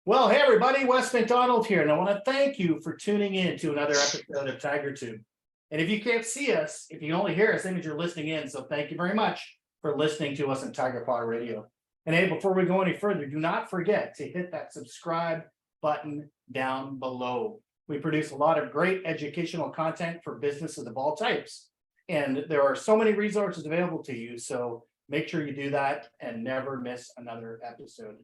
Well, hey everybody, West Mcdonald here, and I want to thank you for tuning in to another episode of TigerTube. And if you can't see us, if you can only hear us, that means you're listening in. So thank you very much for listening to us on Tigerpaw Radio. And hey, before we go any further, do not forget to hit that subscribe button down below. We produce a lot of great educational content for businesses of all types, and there are so many resources available to you. So make sure you do that and never miss another episode.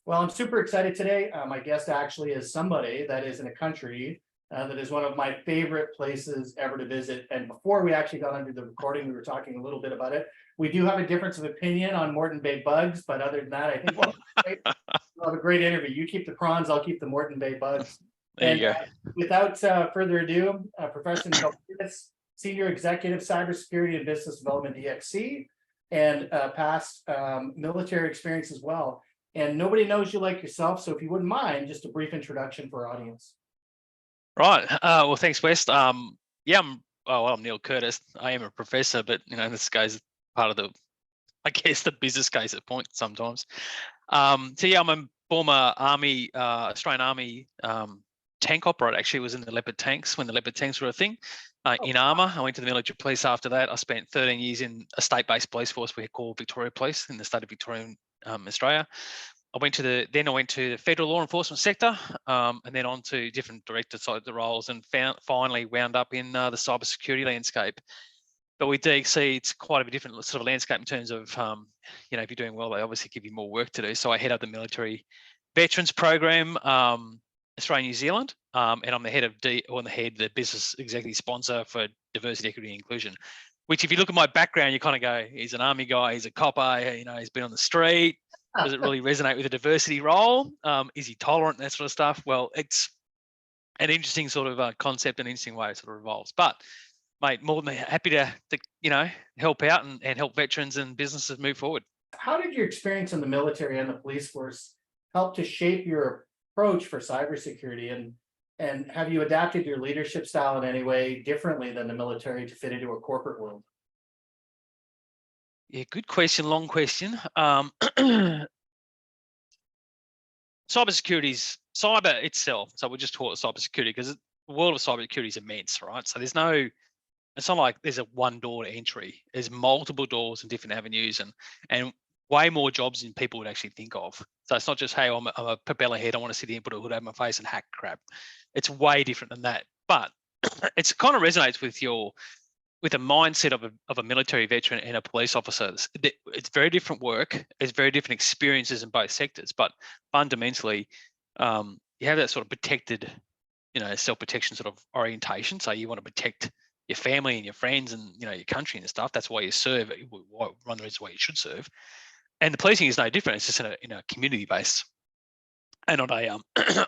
Well, I'm super excited today. My guest actually is somebody that is in a country that is one of my favorite places ever to visit. And before we actually got into the recording, we were talking a little bit about it. We do have a difference of opinion on Moreton Bay bugs, but other than that, I think we'll have a great interview. You keep the prawns, I'll keep the Moreton Bay bugs. There you go. Without further ado, Professor Neil Curtis, Senior Executive Cybersecurity and Business Development, DXC, and past military experience as well. And nobody knows you like yourself, so if you wouldn't mind, just a brief introduction for our audience. Right. Well, thanks, West. I'm Neil Curtis. I am a professor, but this guy's part of the, I guess, the business case at point sometimes. I'm a former Army, Australian Army tank operator. Actually, was in the Leopard tanks when the Leopard tanks were a thing. In armour, I went to the military police after that. I spent 13 years in a state-based police force we call Victoria Police in the state of Victoria, Australia. I went to the federal law enforcement sector, and then on to different director side roles, and finally wound up in the cybersecurity landscape. But with DXC, it's quite a different sort of landscape in terms of, if you're doing well, they obviously give you more work to do. So I head up the military veterans program, Australia, New Zealand, and I'm the head of the business executive sponsor for diversity, equity, and inclusion. Which, if you look at my background, you kind of go, he's an army guy, he's a copper, he's been on the street. Does it really resonate with a diversity role? Is he tolerant, that sort of stuff? Well, it's an interesting sort of concept, an interesting way it sort of evolves. But, mate, more than happy to help out and help veterans and businesses move forward. How did your experience in the military and the police force help to shape your approach for cybersecurity? And have you adapted your leadership style in any way differently than the military to fit into a corporate world? Yeah, good question, long question. Cyber itself. So we'll just call it cybersecurity because the world of cybersecurity is immense, right? So it's not like there's a one door to entry. There's multiple doors and different avenues and way more jobs than people would actually think of. So it's not just, hey, I'm a propeller head, I want to sit here and put a hood over my face and hack crap. It's way different than that. But it kind of resonates with the mindset of a military veteran and a police officer. It's very different work. It's very different experiences in both sectors. But fundamentally, you have that sort of protected, self-protection sort of orientation. So you want to protect your family and your friends and, your country and stuff. That's why you serve. One of the reasons why you should serve. And the policing is no different. It's just in a community base and on a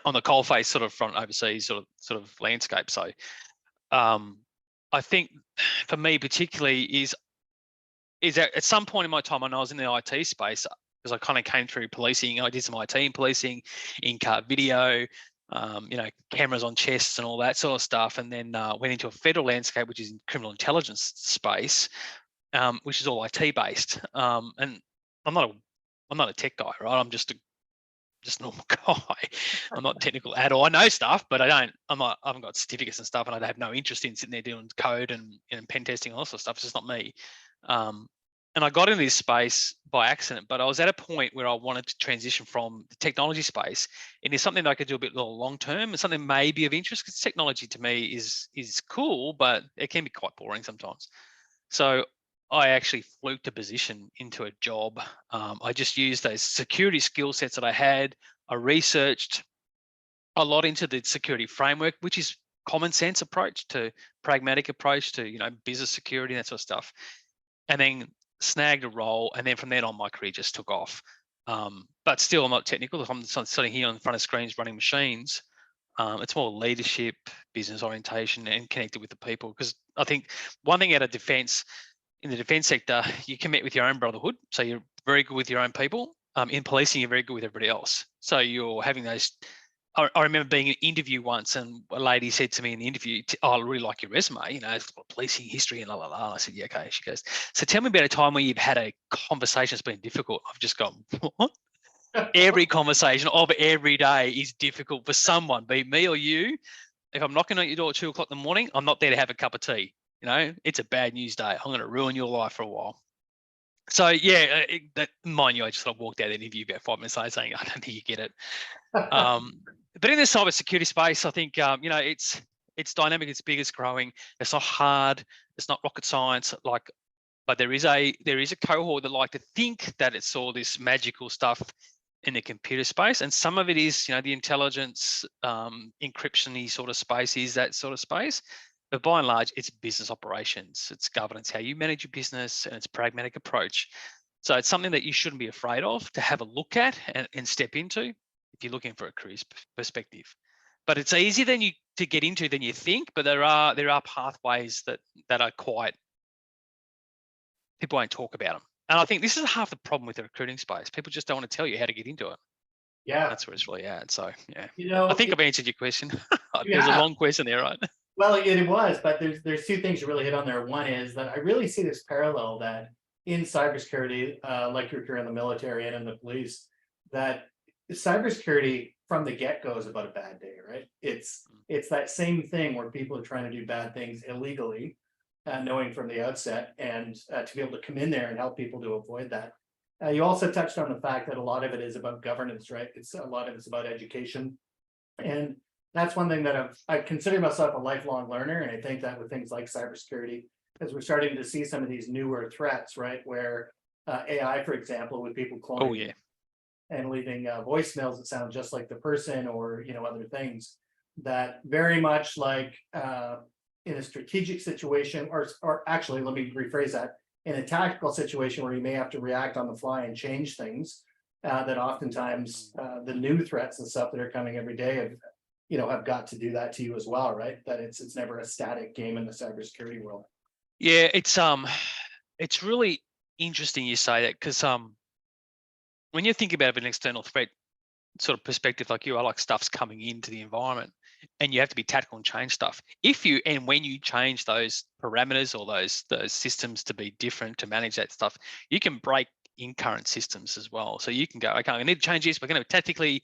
on the coalface sort of front overseas sort of landscape. So I think for me particularly is that at some point in my time when I was in the IT space, because I kind of came through policing, I did some IT in policing, in-car video, cameras on chests and all that sort of stuff, and then went into a federal landscape, which is in criminal intelligence space, which is all IT based. And I'm not a tech guy, right? I'm just a normal guy. I'm not technical at all. I know stuff, but I haven't got certificates and stuff, and I have no interest in sitting there doing code and pen testing and all that sort of stuff. It's just not me. And I got into this space by accident, but I was at a point where I wanted to transition from the technology space into something that I could do a bit more long term and something maybe of interest, because technology to me is cool, but it can be quite boring sometimes. So I actually fluked a position into a job. I just used those security skill sets that I had. I researched a lot into the security framework, which is common sense approach to pragmatic approach to, business security and that sort of stuff. And then snagged a role. And then from then on, my career just took off. But still, I'm not technical. If I'm sitting here in front of screens running machines, it's more leadership, business orientation, and connected with the people. Because I think one thing out of defense, in the defense sector, you commit with your own brotherhood. So you're very good with your own people. In policing, you're very good with everybody else. So you're having those. I remember being in an interview once, and a lady said to me in the interview, "Oh, I really like your resume. It's got policing history and la la la." And I said, "Yeah, okay." She goes, "So tell me about a time where you've had a conversation that's been difficult." I've just gone, "What?" every conversation of every day is difficult for someone, be me or you. If I'm knocking on your door at 2 o'clock in the morning, I'm not there to have a cup of tea. You know, it's a bad news day. I'm going to ruin your life for a while. So yeah, mind you, I just sort of walked out of the interview about 5 minutes later saying, I don't think you get it. But in the cybersecurity space, I think you know, it's dynamic, it's big, it's growing. It's not hard. It's not rocket science. But there is a cohort that like to think that it's all this magical stuff in the computer space, and some of it is, you know, the intelligence, encryption-y sort of space is that sort of space. But by and large, it's business operations, it's governance, how you manage your business, and it's pragmatic approach. So it's something that you shouldn't be afraid of to have a look at and step into if you're looking for a career perspective. But it's easier to get into than you think. But there are pathways that are quite, people won't talk about them. And I think this is half the problem with the recruiting space. People just don't want to tell you how to get into it. Yeah, that's where it's really at. So yeah, you know, I think I've answered your question. There's a yeah. long question there, right? Well, it was, but there's two things you really hit on there. One is that I really see this parallel that in cybersecurity, like you're in the military and in the police, that cybersecurity from the get-go is about a bad day, right? It's that same thing where people are trying to do bad things illegally, knowing from the outset, and to be able to come in there and help people to avoid that. You also touched on the fact that a lot of it is about governance, right? A lot of it's about education, and that's one thing that I consider myself a lifelong learner, and I think that with things like cybersecurity, as we're starting to see some of these newer threats, right, where AI, for example, with people cloning, Oh yeah, and leaving voicemails that sound just like the person, or other things that very much like in a strategic situation, or actually, let me rephrase that, in a tactical situation where you may have to react on the fly and change things, that oftentimes the new threats and stuff that are coming every day have got to do that to you as well, right? That it's never a static game in the cybersecurity world. yeah. It's really interesting you say that, because when you think about an external threat sort of perspective, like you are, like stuff's coming into the environment, and you have to be tactical and change stuff. When you change those parameters or those systems to be different to manage that stuff, you can break in current systems as well. So you can go, okay, I need to change this. We're going to tactically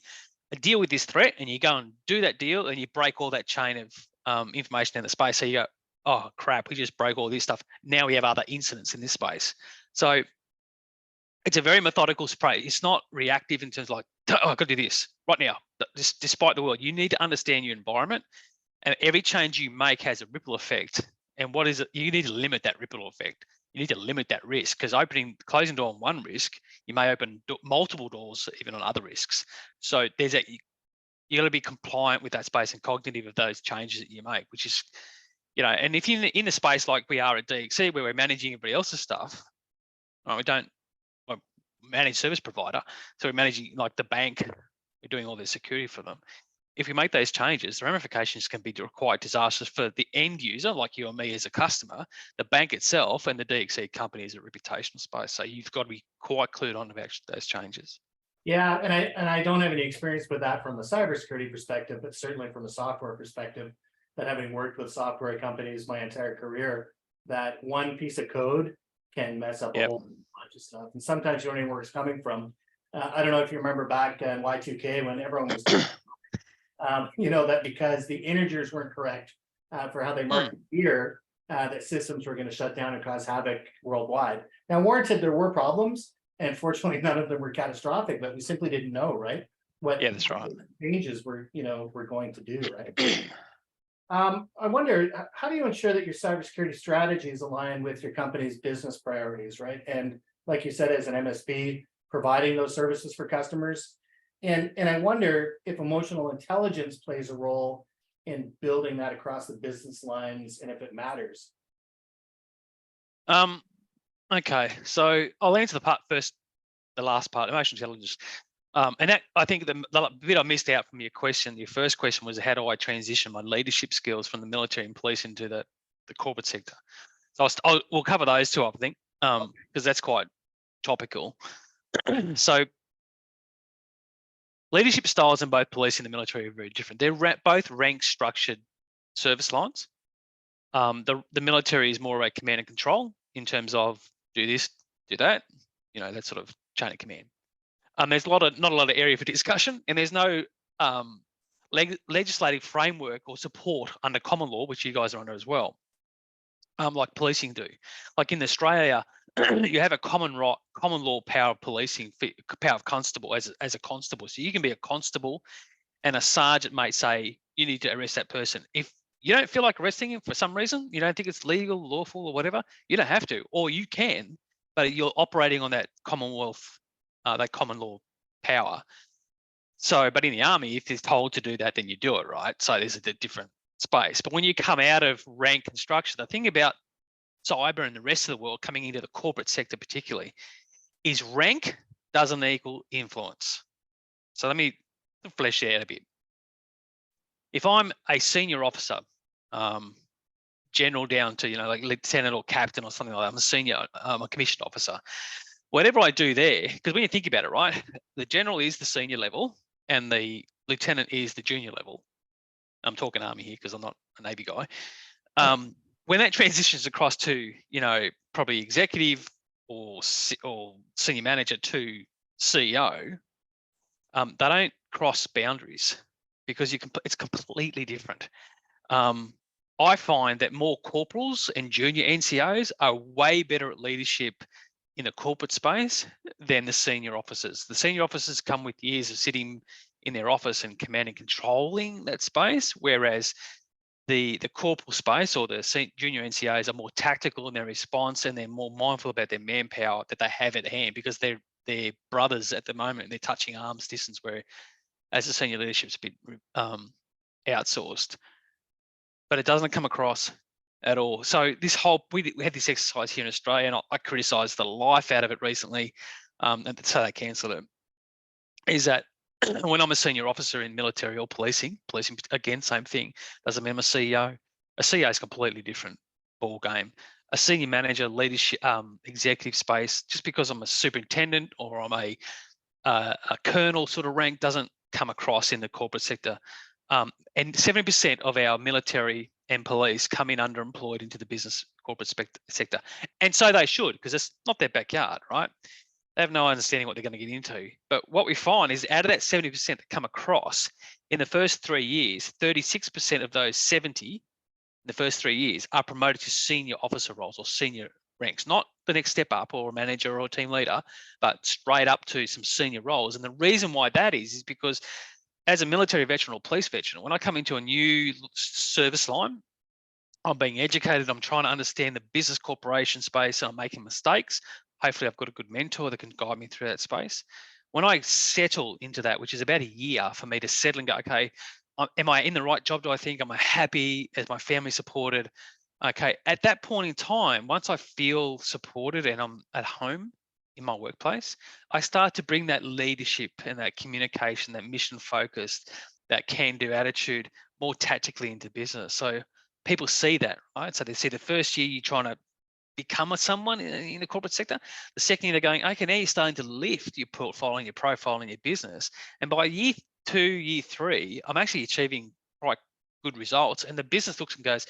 deal with this threat, and you go and do that deal, and you break all that chain of information in the space. So you go, oh crap, we just broke all this stuff. Now we have other incidents in this space. So it's a very methodical spray. It's not reactive in terms of like, oh, I've got to do this right now. Despite the world, you need to understand your environment, and every change you make has a ripple effect. And what is it? You need to limit that ripple effect. You need to limit that risk, because closing door on one risk, you may open multiple doors even on other risks. So you got to be compliant with that space and cognitive of those changes that you make, which is, and if you're in a space like we are at DXC, where we're managing everybody else's stuff, right, we don't manage service provider, so we're managing like the bank, we're doing all their security for them. If we make those changes, the ramifications can be quite disastrous for the end user, like you or me as a customer, the bank itself, and the DXC company as a reputational space. So you've got to be quite clued on about those changes. Yeah, and I don't have any experience with that from a cybersecurity perspective, but certainly from a software perspective, that having worked with software companies my entire career, that one piece of code can mess up a whole bunch of stuff. And sometimes you don't even know where it's coming from. I don't know if you remember back in Y2K when everyone was, that because the integers weren't correct for how they marked the year, that systems were going to shut down and cause havoc worldwide. Now, warranted, there were problems, and fortunately, none of them were catastrophic, but we simply didn't know, right? What that's right. changes we're going to do, right? I wonder, how do you ensure that your cybersecurity strategies align with your company's business priorities, right? And like you said, as an MSP, providing those services for customers. And I wonder if emotional intelligence plays a role in building that across the business lines, and if it matters. Okay, so I'll answer the last part, emotional intelligence. And that, I think the bit I missed out from your question, your first question was, how do I transition my leadership skills from the military and police into the corporate sector? So we'll cover those two, I think, because that's quite topical. So leadership styles in both police and the military are very different. They're both rank structured service lines. The military is more a command and control in terms of do this, do that, that sort of chain of command. There's not a lot of area for discussion, and there's no legislative framework or support under common law, which you guys are under as well, like policing do. Like in Australia, you have a common law power of policing, power of constable as a constable. So you can be a constable, and a sergeant may say you need to arrest that person. If you don't feel like arresting him for some reason, you don't think it's legal, lawful, or whatever, you don't have to, or you can, but you're operating on that Commonwealth, that common law power. So, but in the army, if they're told to do that, then you do it, right? So there's a different space. But when you come out of rank and structure, the thing about cyber and the rest of the world coming into the corporate sector particularly is rank doesn't equal influence. So let me flesh it out a bit. If I'm a senior officer, general down to, like lieutenant or captain or something like that, I'm a senior, I'm a commissioned officer. Whatever I do there, because when you think about it, right, the general is the senior level and the lieutenant is the junior level. I'm talking army here because I'm not a Navy guy. When that transitions across to, probably executive or senior manager to CEO, they don't cross boundaries because it's completely different. I find that more corporals and junior NCOs are way better at leadership in the corporate space than the senior officers. The senior officers come with years of sitting in their office and command and controlling that space, whereas the corporal space or the junior NCOs are more tactical in their response, and they're more mindful about their manpower that they have at hand because they're brothers at the moment. They're touching arms distance, where as the senior leadership's a bit outsourced, but it doesn't come across at all. So this whole, we had this exercise here in Australia, and I criticised the life out of it recently, and so they cancelled it, is that when I'm a senior officer in military or policing again, same thing, doesn't mean I'm a CEO. A CEO is a completely different ball game. A senior manager, leadership, executive space, just because I'm a superintendent or I'm a colonel sort of rank doesn't come across in the corporate sector. And 70% of our military and police come in underemployed into the business corporate sector. And so they should, because it's not their backyard, right? They have no understanding what they're going to get into. But what we find is out of that 70% that come across, in the first 3 years, 36% of those 70 in the first 3 years are promoted to senior officer roles or senior ranks, not the next step up or a manager or a team leader, but straight up to some senior roles. And the reason why that is because as a military veteran or police veteran, when I come into a new service line, I'm being educated, I'm trying to understand the business corporation space, and I'm making mistakes. Hopefully I've got a good mentor that can guide me through that space. When I settle into that, which is about a year for me to settle and go, okay, am I in the right job, do I think? Am I happy? Is my family supported? Okay, at that point in time, once I feel supported and I'm at home in my workplace, I start to bring that leadership and that communication, that mission focused, that can-do attitude more tactically into business. So people see that, right? So they see the first year you're trying to become someone in the corporate sector. The second year they're going, okay, now you're starting to lift your portfolio and your profile and your business. And by year 2, year 3, I'm actually achieving quite good results. And the business looks and goes,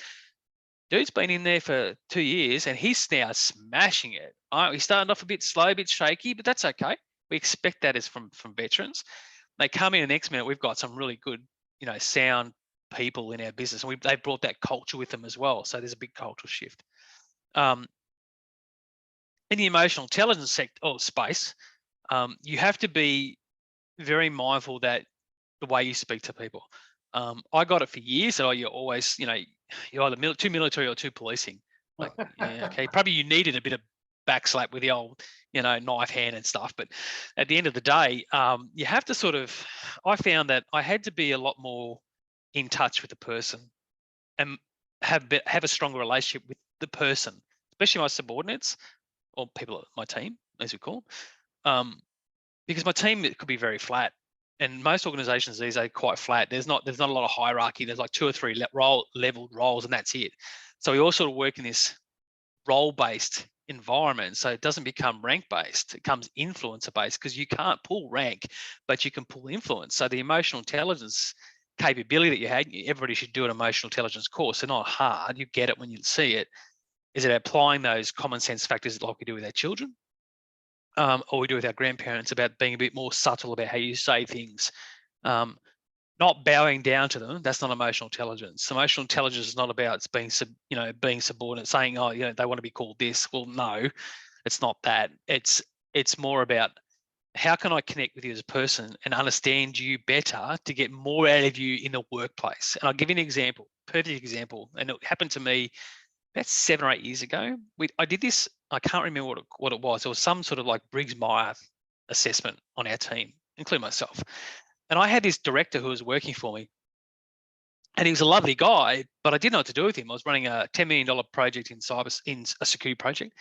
dude's been in there for 2 years and he's now smashing it. All right, we started off a bit slow, a bit shaky, but that's okay. We expect that as from veterans. They come in the next minute, we've got some really good, sound people in our business, and they've brought that culture with them as well. So there's a big cultural shift. In the emotional intelligence sector or space, you have to be very mindful that the way you speak to people. I got it for years. So you're always, you're either too military or too policing. Like, yeah, okay, probably you needed a bit of backslap with the old, knife hand and stuff. But at the end of the day, you have to sort of, I found that I had to be a lot more in touch with the person and have a stronger relationship with the person, especially my subordinates or people at my team, as we call them. Because my team, it could be very flat. And most organizations these are quite flat. There's not a lot of hierarchy. There's like 2 or 3 leveled roles, and that's it. So we all sort of work in this role-based environment. So it doesn't become rank-based. It becomes influencer-based, because you can't pull rank, but you can pull influence. So the emotional intelligence capability that you had, everybody should do an emotional intelligence course. They're not hard. You get it when you see it. Is it applying those common sense factors like we do with our children? or we do with our grandparents, about being a bit more subtle about how you say things. Not bowing down to them. That's not emotional intelligence. Emotional intelligence is not about being subordinate, saying, oh, they want to be called this. Well, no, it's not that. It's more about, how can I connect with you as a person and understand you better to get more out of you in the workplace? And I'll give you an example, perfect example. And it happened to me about 7 or 8 years ago. I did this, I can't remember what it was. It was some sort of like Briggs-Meyer assessment on our team, including myself. And I had this director who was working for me, and he was a lovely guy, but I didn't know what to do with him. I was running a $10 million project in a security project.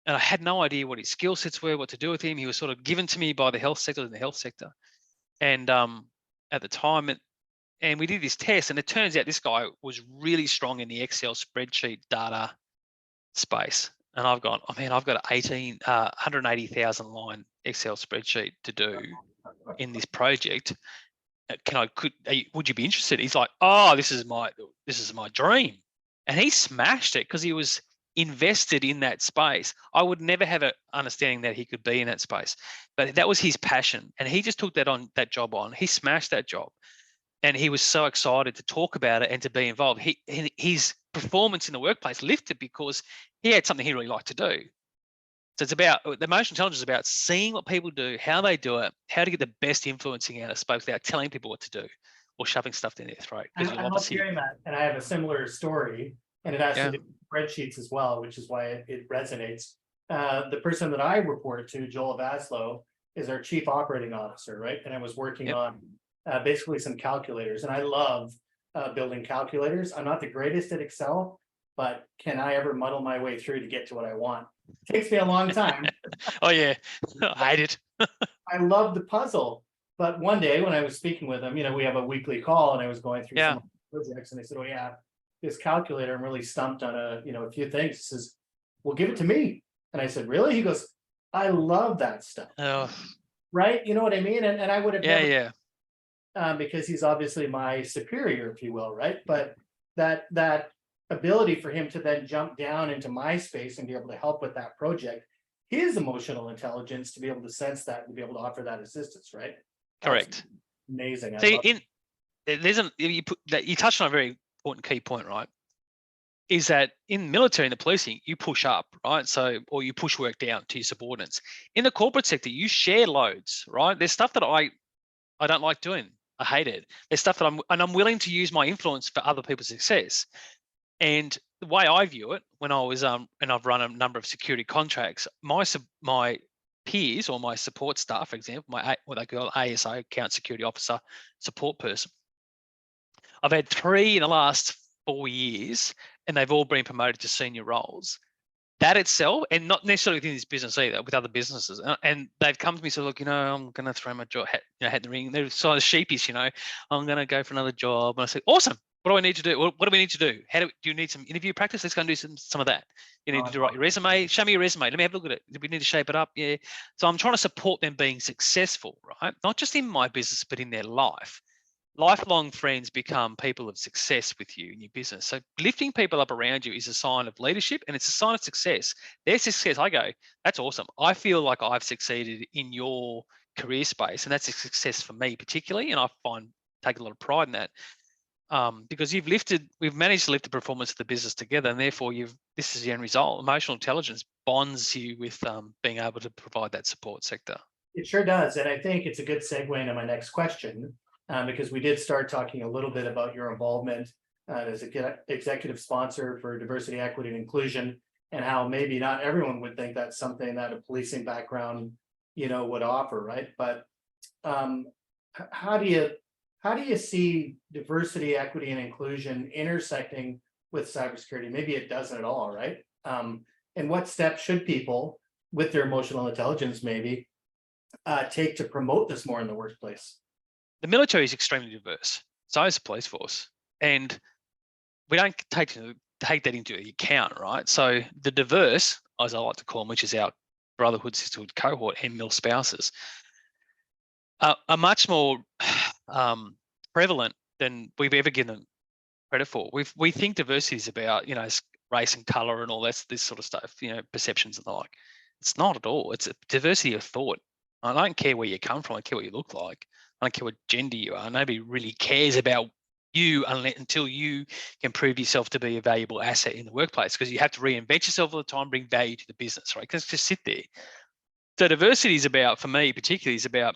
And I had no idea what his skill sets were, what to do with him. He was sort of given to me by the health sector, And at the time, and we did this test, and it turns out this guy was really strong in the Excel spreadsheet data space. And I've got 180,000 line Excel spreadsheet to do in this project. Would you be interested? He's like, oh, this is my dream. And he smashed it because he was invested in that space. I would never have an understanding that he could be in that space, but that was his passion. And he just took that job on. He smashed that job. And he was so excited to talk about it and to be involved. His performance in the workplace lifted because he had something he really liked to do. So it's about, the emotional intelligence is about seeing what people do, how they do it, how to get the best influencing out of space without telling people what to do or shoving stuff down their throat. I love hearing that. And I have a similar story, and it has to do with spreadsheets as well, which is why it resonates. The person that I report to, Joel Vaslow, is our chief operating officer, right? And I was working on basically some calculators, and I love building calculators. I'm not the greatest at Excel, but can I ever muddle my way through to get to what I want? It takes me a long time. Oh yeah, I hate it. I love the puzzle. But one day when I was speaking with him, we have a weekly call, and I was going through some projects, and I said, oh yeah, this calculator, I'm really stumped on a few things. He says, well, give it to me. And I said, really? He goes, I love that stuff. Oh. Right? You know what I mean? And I would have never, because he's obviously my superior, if you will, right? But that ability for him to then jump down into my space and be able to help with that project, his emotional intelligence to be able to sense that and be able to offer that assistance, right? Correct. Amazing. See, you touched on a very important key point, right? Is that in military and the policing, you push up, right? So, or you push work down to your subordinates. In the corporate sector, you share loads, right? There's stuff that I don't like doing. I hate it. There's stuff that I'm willing to use my influence for other people's success. And the way I view it, when I was and I've run a number of security contracts, my peers or my support staff, for example, what they call ASO, account security officer, support person, I've had 3 in the last 4 years, and they've all been promoted to senior roles. That itself, and not necessarily within this business either, with other businesses, and they've come to me and said, look, I'm going to throw my hat in the ring. They're sort of sheepish, I'm going to go for another job. And I say, awesome. What do I need to do? What do we need to do? Do you need some interview practice? Let's go and do some of that. You need to write your resume. Show me your resume. Let me have a look at it. Do we need to shape it up? Yeah. So I'm trying to support them being successful, right? Not just in my business, but in their life. Lifelong friends become people of success with you in your business. So lifting people up around you is a sign of leadership, and it's a sign of success. Their success, I go, that's awesome. I feel like I've succeeded in your career space, and that's a success for me particularly, and I take a lot of pride in that. Because we've managed to lift the performance of the business together, and therefore this is the end result. Emotional intelligence bonds you with being able to provide that support sector. It sure does, and I think it's a good segue into my next question, because we did start talking a little bit about your involvement as an executive sponsor for diversity, equity, and inclusion, and how maybe not everyone would think that's something that a policing background, would offer, right? But how do you see diversity, equity, and inclusion intersecting with cybersecurity? Maybe it doesn't at all, right? And what steps should people, with their emotional intelligence, maybe take to promote this more in the workplace? The military is extremely diverse. So is the police force, and we don't take that into account, right? So the diverse, as I like to call them, which is our brotherhood, sisterhood cohort, and mil spouses, are much more prevalent than we've ever given them credit for. We think diversity is about race and color and all this sort of stuff, perceptions and the like. It's not at all. It's a diversity of thought. I don't care where you come from. I care what you look like. I don't care what gender you are. Nobody really cares about you until you can prove yourself to be a valuable asset in the workplace, because you have to reinvent yourself all the time, bring value to the business, right? Because just sit there. So diversity is about, for me particularly, is about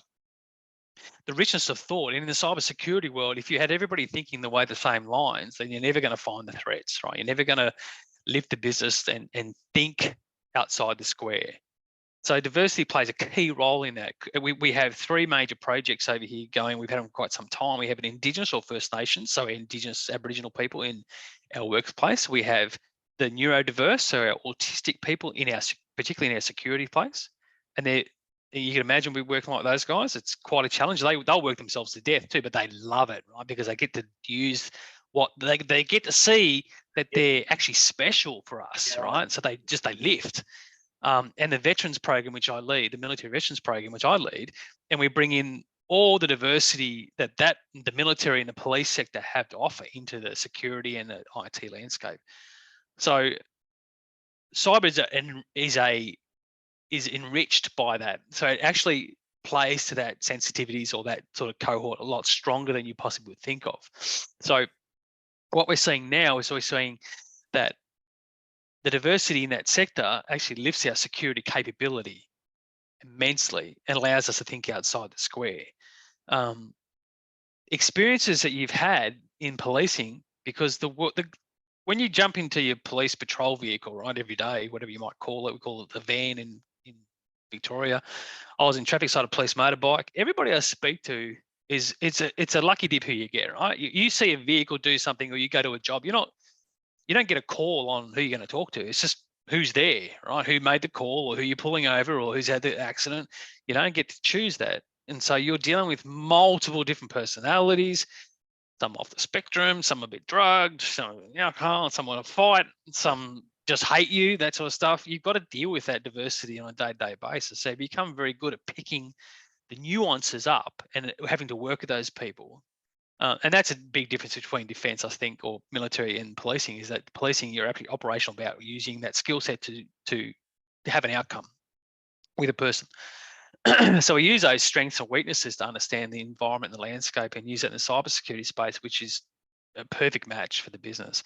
the richness of thought. And in the cybersecurity world, if you had everybody thinking the way the same lines, then you're never going to find the threats, right? You're never going to lift the business and think outside the square. So diversity plays a key role in that. We have 3 major projects over here going. We've had them for quite some time. We have an Indigenous or First Nations, so Indigenous Aboriginal people in our workplace. We have the neurodiverse, so our autistic people in our, particularly in our security place. And you can imagine we're working like those guys. It's quite a challenge. They'll work themselves to death too, but they love it, right? Because they get to use what they get to see that they're actually special for us, right? So they lift. And the veterans program, which I lead, the military veterans program, which I lead, and we bring in all the diversity that the military and the police sector have to offer into the security and the IT landscape. So cyber is enriched by that. So it actually plays to that sensitivities or that sort of cohort a lot stronger than you possibly would think of. So what we're seeing now is we're seeing that the diversity in that sector actually lifts our security capability immensely and allows us to think outside the square. Experiences that you've had in policing, because when you jump into your police patrol vehicle, right, every day, whatever you might call it, we call it the van in Victoria. I was in traffic side of police motorbike. Everybody I speak to it's a lucky dip who you get, right? You see a vehicle do something, or you go to a job, you don't get a call on who you're going to talk to. It's just who's there, right? Who made the call, or who you're pulling over, or who's had the accident. You don't get to choose that. And so you're dealing with multiple different personalities, some off the spectrum, some a bit drugged, some alcohol, some want to fight, some just hate you, that sort of stuff. You've got to deal with that diversity on a day-to-day basis. So you become very good at picking the nuances up and having to work with those people. And that's a big difference between defence, I think, or military and policing, is that policing, you're actually operational about using that skill set to have an outcome with a person. So we use those strengths and weaknesses to understand the environment and the landscape, and use that in the cybersecurity space, which is a perfect match for the business.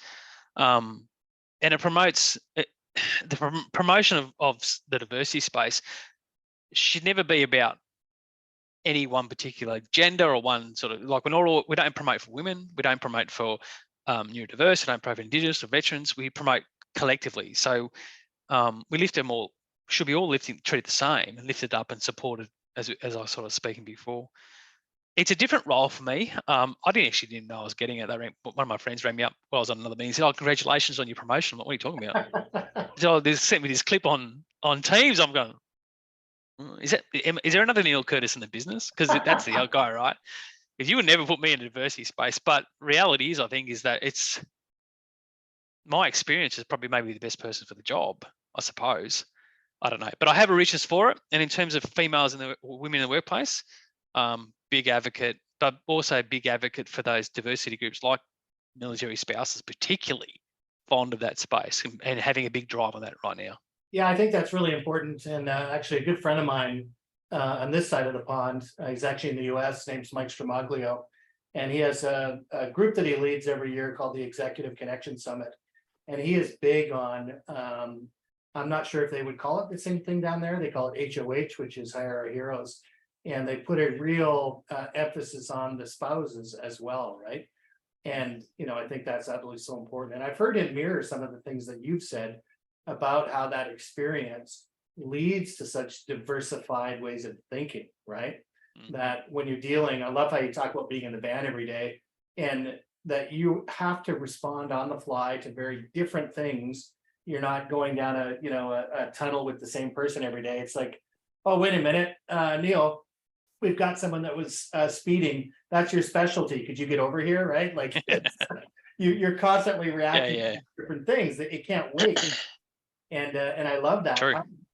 And it promotes the promotion of the diversity space should never be about any one particular gender or one sort of, like, we don't promote for women, we don't promote for neurodiverse, we don't promote for Indigenous or veterans, we promote collectively. So we lift them all, should be all treated the same and lifted up and supported, as I was sort of speaking before. It's a different role for me. I didn't know I was getting it. One of my friends rang me up while I was on another meeting. He said, "Oh, congratulations on your promotion." I'm like, "What are you talking about?" So they sent me this clip on Teams. I'm going, is there another Neil Curtis in the business? Because that's the guy, right? Because you would never put me in a diversity space. But reality is, I think, is that it's my experience is probably maybe the best person for the job, I suppose. I don't know, but I have a richness for it. And in terms of females and women in the workplace, big advocate, but also a big advocate for those diversity groups like military spouses, particularly fond of that space and having a big drive on that right now. Yeah, I think that's really important. And actually, a good friend of mine on this side of the pond, he's actually in the US, his name's Mike Stramaglio. And he has a group that he leads every year called the Executive Connection Summit. And he is big on, I'm not sure if they would call it the same thing down there. They call it HOH, which is Hire Our Heroes. And they put a real emphasis on the spouses as well, right? And, I think that's absolutely so important. And I've heard it mirror some of the things that you've said about how that experience leads to such diversified ways of thinking, right? Mm-hmm. That when you're dealing, I love how you talk about being in the van every day, and that you have to respond on the fly to very different things. You're not going down a tunnel with the same person every day. It's like, oh, wait a minute, Neil, we've got someone that was speeding. That's your specialty. Could you get over here, right? Like you're constantly reacting to different things that it can't wait. And I love that.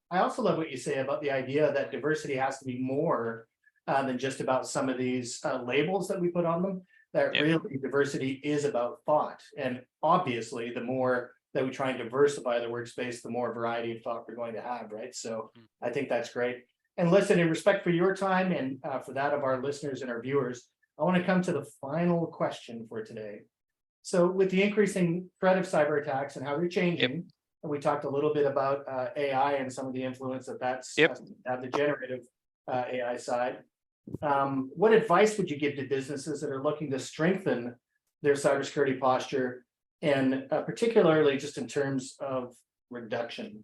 I also love what you say about the idea that diversity has to be more than just about some of these labels that we put on them. That really diversity is about thought. And obviously, the more that we try and diversify the workspace, the more variety of thought we're going to have, right? So I think that's great. And listen, in respect for your time and for that of our listeners and our viewers, I want to come to the final question for today. So with the increasing threat of cyber attacks and how they're changing, and we talked a little bit about AI and some of the influence that that's at the generative AI side. What advice would you give to businesses that are looking to strengthen their cybersecurity posture, and particularly just in terms of reduction?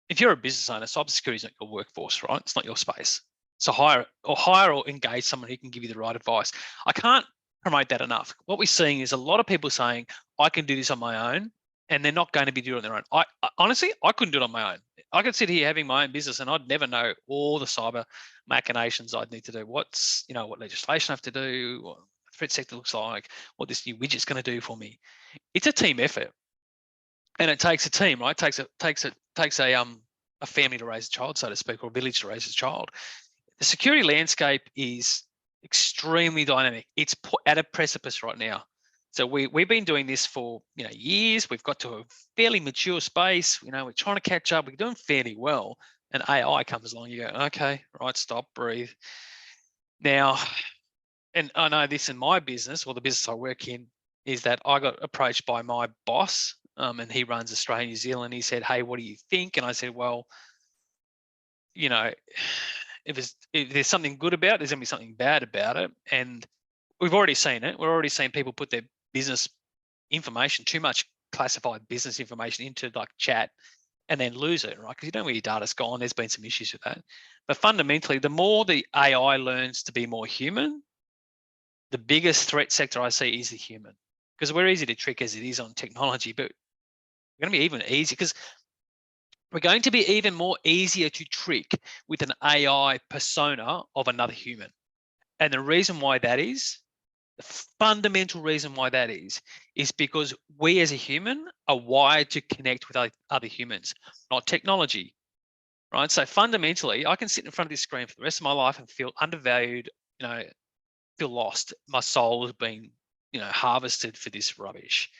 If you're a business owner, cybersecurity is not your workforce, right? It's not your space. So hire or engage someone who can give you the right advice. I can't promote that enough. What we're seeing is a lot of people saying, I can do this on my own, and they're not going to be doing it on their own. I honestly, I couldn't do it on my own. I could sit here having my own business and I'd never know all the cyber machinations I'd need to do. What legislation I have to do, what the threat sector looks like, what this new widget's going to do for me. It's a team effort. And it takes a team, right? It takes a family to raise a child, so to speak, or a village to raise a child. The security landscape is extremely dynamic. It's at a precipice right now. So we've been doing this for years. We've got to a fairly mature space. We're trying to catch up. We're doing fairly well. And AI comes along. You go, okay, right, stop, breathe. Now, and I know this in my business, or the business I work in, is that I got approached by my boss. And he runs Australia, New Zealand. He said, hey, what do you think? And I said, well, if there's something good about it, there's going to be something bad about it. And we've already seen it. We're already seeing people put their business information, too much classified business information into like chat and then lose it, right? Because you don't know where your data's gone. There's been some issues with that. But fundamentally, the more the AI learns to be more human, the biggest threat sector I see is the human. Because we're easy to trick as it is on technology, but we're going to be even easier because we're going to be even more easier to trick with an AI persona of another human. And the reason why that is, the fundamental reason why that is because we as a human are wired to connect with other humans, not technology, right? So fundamentally, I can sit in front of this screen for the rest of my life and feel undervalued, feel lost. My soul has been, harvested for this rubbish.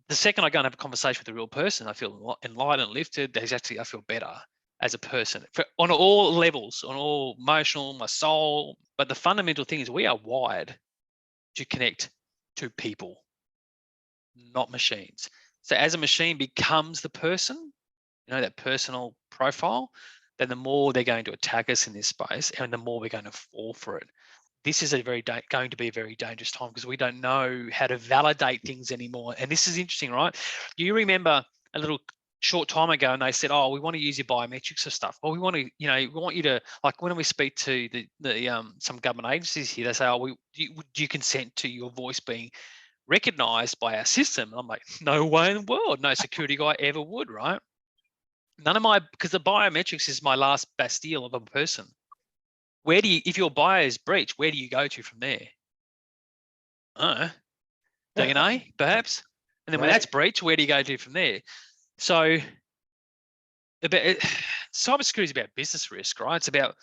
The second I go and have a conversation with a real person, I feel enlightened, lifted. I feel better as a person on all levels, on all emotional, my soul. But the fundamental thing is we are wired to connect to people, not machines. So as a machine becomes the person, that personal profile, then the more they're going to attack us in this space and the more we're going to fall for it. This is going to be a very dangerous time because we don't know how to validate things anymore. And this is interesting, right? Do you remember a little short time ago and they said, oh, we want to use your biometrics and stuff. Well, we want you to, like when we speak to some government agencies here, they say, oh, do you consent to your voice being recognized by our system? And I'm like, no way in the world. No security guy ever would, right? Because the biometrics is my last bastille of a person. If your bio is breached, where do you go to from there? DNA, perhaps. And then when that's breached, where do you go to from there? So cybersecurity is about business risk, right? It's about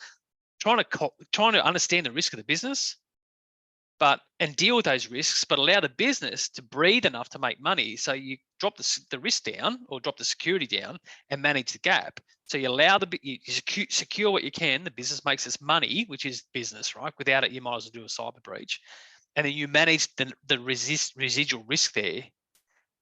trying to understand the risk of the business, and deal with those risks, but allow the business to breathe enough to make money. So you drop the risk down or drop the security down and manage the gap. So you allow you secure what you can. The business makes its money, which is business, right? Without it, you might as well do a cyber breach. And then you manage the residual risk there.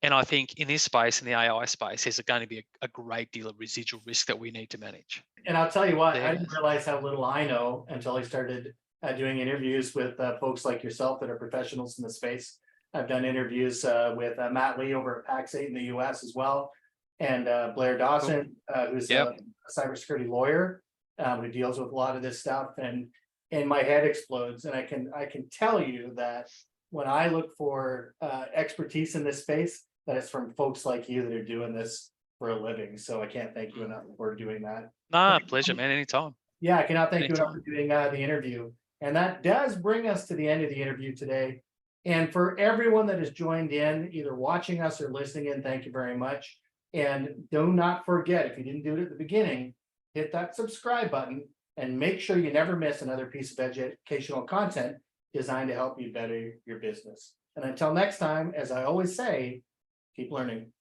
And I think in this space, in the AI space, there's going to be a great deal of residual risk that we need to manage. And I'll tell you what, I didn't realize how little I know until I started doing interviews with folks like yourself that are professionals in the space. I've done interviews with Matt Lee over at PAX8 in the US as well. And Blair Dawson, who's a cybersecurity lawyer who deals with a lot of this stuff. And my head explodes. And I can tell you that when I look for expertise in this space, that it's from folks like you that are doing this for a living. So I can't thank you enough for doing that. No, pleasure, man. Anytime. Yeah, I cannot thank you enough for doing the interview. And that does bring us to the end of the interview today. And for everyone that has joined in, either watching us or listening in, thank you very much. And do not forget, if you didn't do it at the beginning, hit that subscribe button and make sure you never miss another piece of educational content designed to help you better your business. And until next time, as I always say, keep learning.